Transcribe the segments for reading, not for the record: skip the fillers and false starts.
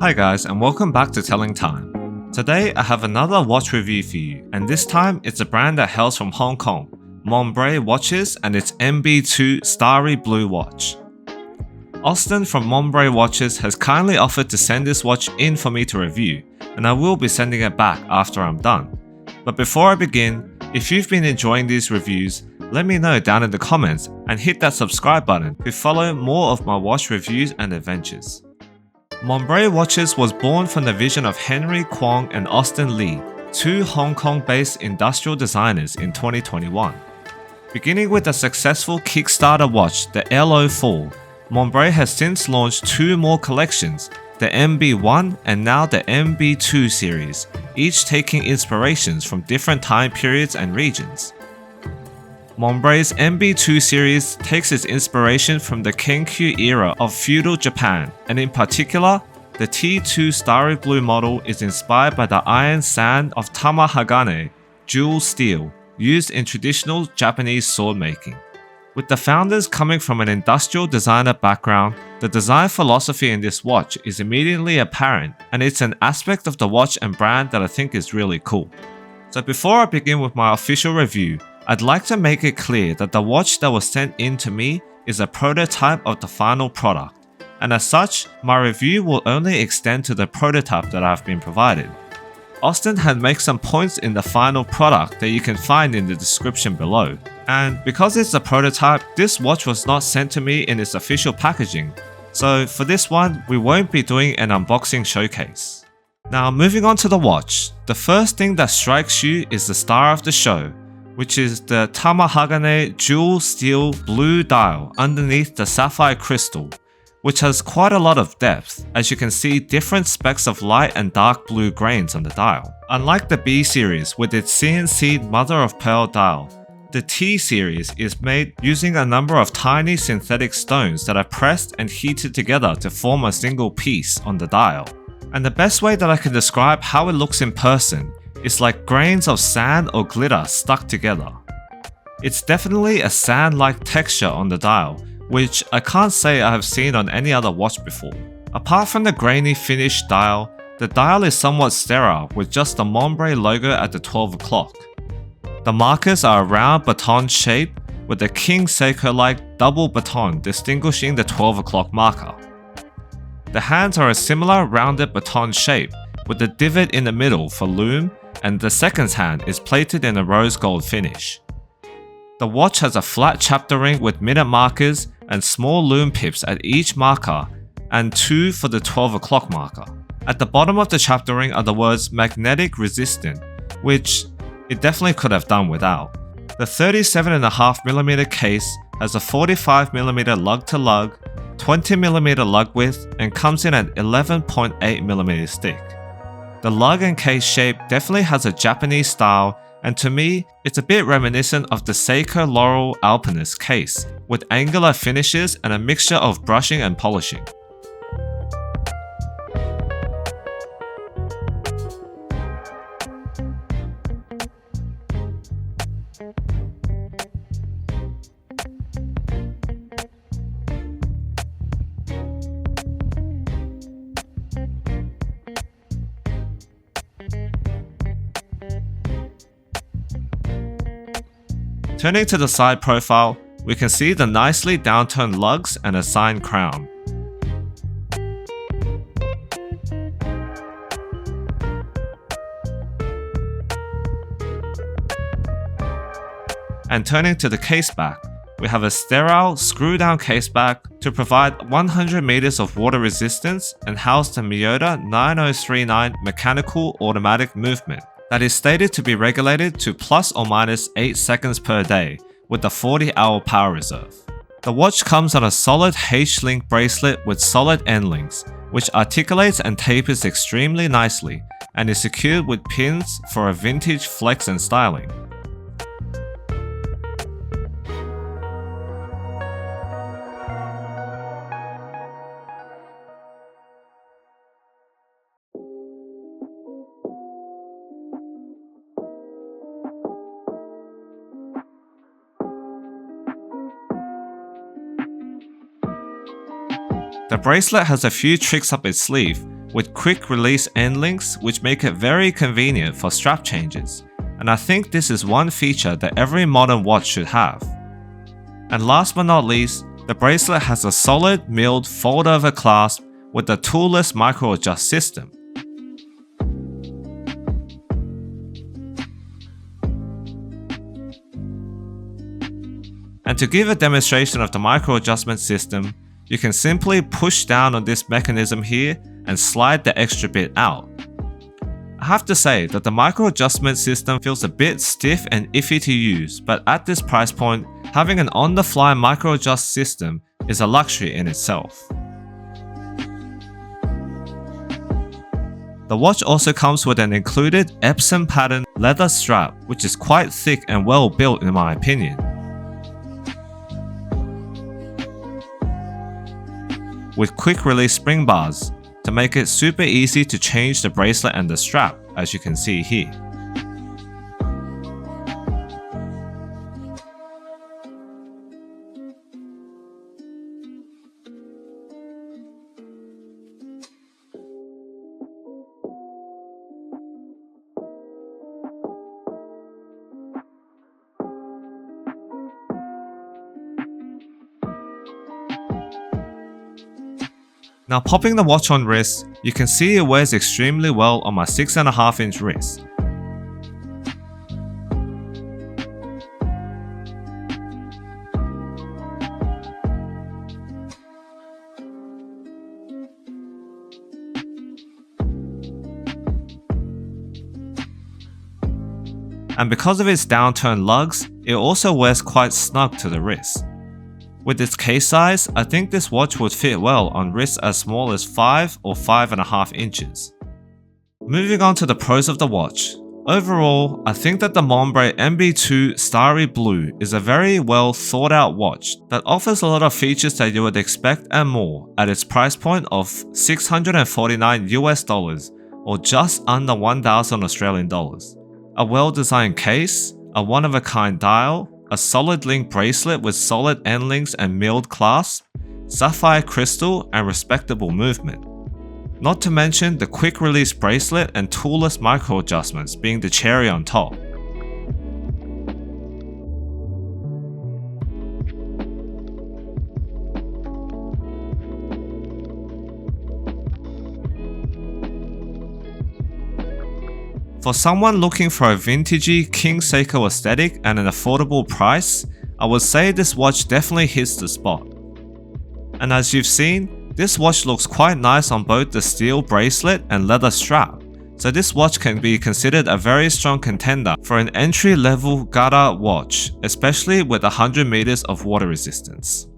Hi guys, and welcome back to Telling Time. Today I have another watch review for you, and this time it's a brand that hails from Hong Kong, Monbrey Watches, and its MB2 Starry Blue watch. Austin from Monbrey Watches has kindly offered to send this watch in for me to review, and I will be sending it back after I'm done. But before I begin, if you've been enjoying these reviews, let me know down in the comments and hit that subscribe button to follow more of my watch reviews and adventures. Monbrey Watches was born from the vision of Henry Kwong and Austin Lee, two Hong Kong-based industrial designers in 2021. Beginning with a successful Kickstarter watch, the LO4, Monbrey has since launched two more collections, the MB1 and now the MB2 series, each taking inspirations from different time periods and regions. Monbrey's MB2 series takes its inspiration from the Kenkyu era of feudal Japan, and in particular, the T2 Starry Blue model is inspired by the iron sand of Tamahagane, jewel steel, used in traditional Japanese sword making. With the founders coming from an industrial designer background, the design philosophy in this watch is immediately apparent, and it's an aspect of the watch and brand that I think is really cool. So before I begin with my official review, I'd like to make it clear that the watch that was sent in to me is a prototype of the final product, and as such, my review will only extend to the prototype that I've been provided. Austin had made some points in the final product that you can find in the description below, and because it's a prototype, this watch was not sent to me in its official packaging, so for this one, we won't be doing an unboxing showcase. Now moving on to the watch, the first thing that strikes you is the star of the show, which is the Tamahagane jewel steel blue dial underneath the sapphire crystal, which has quite a lot of depth, as you can see different specks of light and dark blue grains on the dial. Unlike the B series with its CNC mother of pearl dial, the T series is made using a number of tiny synthetic stones that are pressed and heated together to form a single piece on the dial. And the best way that I can describe how it looks in person is like grains of sand or glitter stuck together. It's definitely a sand-like texture on the dial, which I can't say I have seen on any other watch before. Apart from the grainy finished dial, the dial is somewhat sterile with just the Monbrey logo at the 12 o'clock. The markers are a round baton shape with a King Seiko-like double baton distinguishing the 12 o'clock marker. The hands are a similar rounded baton shape with a divot in the middle for lume, and the second hand is plated in a rose gold finish. The watch has a flat chapter ring with minute markers and small lume pips at each marker and two for the 12 o'clock marker. At the bottom of the chapter ring are the words magnetic resistant, which it definitely could have done without. The 37.5mm case has a 45mm lug to lug, 20mm lug width, and comes in an 11.8mm stick. The lug and case shape definitely has a Japanese style, and to me, it's a bit reminiscent of the Seiko Laurel Alpinist case, with angular finishes and a mixture of brushing and polishing. Turning to the side profile, we can see the nicely downturned lugs and a signed crown. And turning to the case back, we have a sterile screw-down case back to provide 100 meters of water resistance and house the Miyota 9039 mechanical automatic movement that is stated to be regulated to plus or minus 8 seconds per day with a 40-hour power reserve. The watch comes on a solid H-link bracelet with solid end links, which articulates and tapers extremely nicely and is secured with pins for a vintage flex and styling. The bracelet has a few tricks up its sleeve, with quick release end links which make it very convenient for strap changes, and I think this is one feature that every modern watch should have. And last but not least, the bracelet has a solid milled fold-over clasp with the toolless micro-adjust system. And to give a demonstration of the micro-adjustment system, you can simply push down on this mechanism here and slide the extra bit out. I have to say that the micro-adjustment system feels a bit stiff and iffy to use, but at this price point, having an on-the-fly micro-adjust system is a luxury in itself. The watch also comes with an included Epsom pattern leather strap, which is quite thick and well built in my opinion. With quick release spring bars to make it super easy to change the bracelet and the strap, as you can see here. Now popping the watch on wrist, you can see it wears extremely well on my 6.5-inch wrist. And because of its downturned lugs, it also wears quite snug to the wrist. With its case size, I think this watch would fit well on wrists as small as 5 or 5.5 inches. Moving on to the pros of the watch. Overall, I think that the Monbrey MB2 Starry Blue is a very well thought out watch that offers a lot of features that you would expect and more at its price point of $649 US or just under 1,000 Australian dollars. A well designed case, a one of a kind dial, a solid link bracelet with solid end links and milled clasp, sapphire crystal and respectable movement. Not to mention the quick release bracelet and toolless micro adjustments being the cherry on top. For someone looking for a vintagey King Seiko aesthetic at an affordable price, I would say this watch definitely hits the spot. And as you've seen, this watch looks quite nice on both the steel bracelet and leather strap, so this watch can be considered a very strong contender for an entry-level Gata watch, especially with 100 meters of water resistance.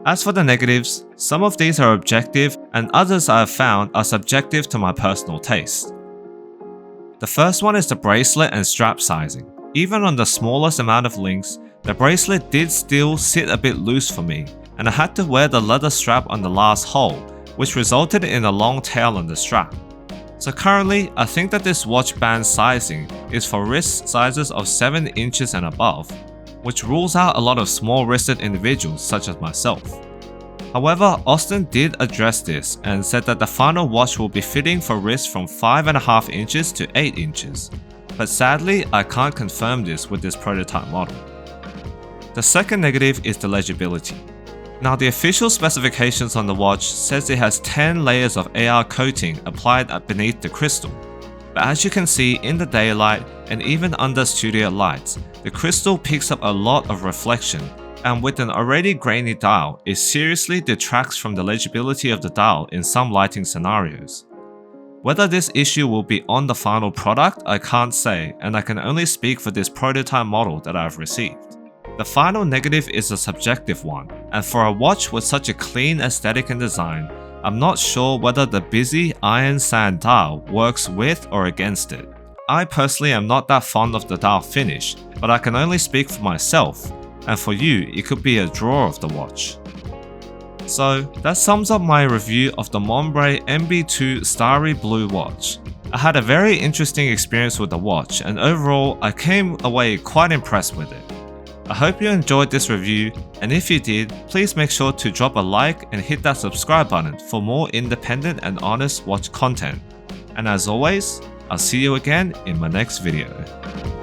As for the negatives, some of these are objective and others I have found are subjective to my personal taste. The first one is the bracelet and strap sizing. Even on the smallest amount of links, the bracelet did still sit a bit loose for me, and I had to wear the leather strap on the last hole, which resulted in a long tail on the strap. So currently, I think that this watch band sizing is for wrist sizes of 7 inches and above, which rules out a lot of small-wristed individuals such as myself. However, Austin did address this and said that the final watch will be fitting for wrists from 5.5 inches to 8 inches, but sadly I can't confirm this with this prototype model. The second negative is the legibility. Now the official specifications on the watch says it has 10 layers of AR coating applied beneath the crystal, but as you can see in the daylight and even under studio lights, the crystal picks up a lot of reflection, and with an already grainy dial, it seriously detracts from the legibility of the dial in some lighting scenarios. Whether this issue will be on the final product, I can't say, and I can only speak for this prototype model that I've received. The final negative is a subjective one, and for a watch with such a clean aesthetic and design, I'm not sure whether the busy iron sand dial works with or against it. I personally am not that fond of the dial finish, but I can only speak for myself, and for you, it could be a draw of the watch. So that sums up my review of the Monbrey MB2 Starry Blue watch. I had a very interesting experience with the watch, and overall I came away quite impressed with it. I hope you enjoyed this review, and if you did, please make sure to drop a like and hit that subscribe button for more independent and honest watch content. And as always, I'll see you again in my next video.